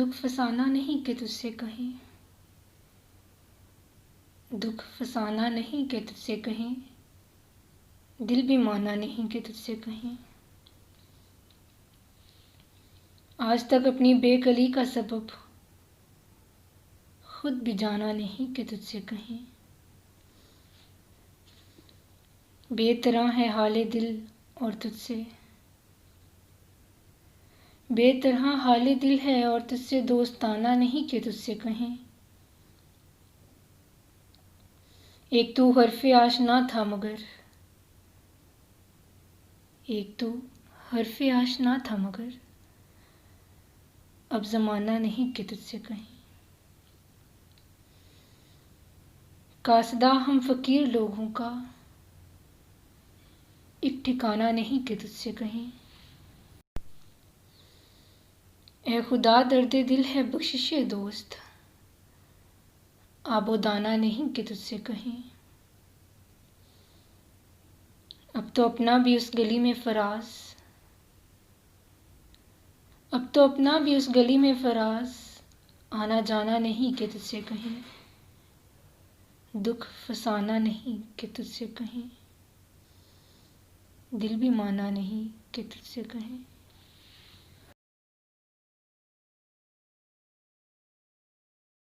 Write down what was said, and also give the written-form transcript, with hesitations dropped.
दुख फसाना नहीं कि तुझसे कहें, दुख फसाना नहीं कि तुझसे कहें, दिल भी माना नहीं कि तुझसे कहें। आज तक अपनी बेकली का सबब खुद भी जाना नहीं कि तुझसे कहें। बेतरह है हाले दिल और तुझसे, बेतरह हाले दिल है और तुझसे दोस्ताना नहीं कि तुझसे कहें। एक तू हर्फ़े आशना था मगर, एक तो हर्फ़े आशना था मगर, अब ज़माना नहीं कि तुझसे कहें। कासदा हम फ़कीर लोगों का एक ठिकाना नहीं कि तुझसे कहें। ए खुदा दर्द दिल है बख्शिशे दोस्त, आबोदाना नहीं कि तुझसे कहें। अब तो अपना भी उस गली में फराज, अब तो अपना भी उस गली में फराज, आना जाना नहीं कि तुझसे कहें। दुख फसाना नहीं कि तुझसे कहें, दिल भी माना नहीं कि तुझसे कहें।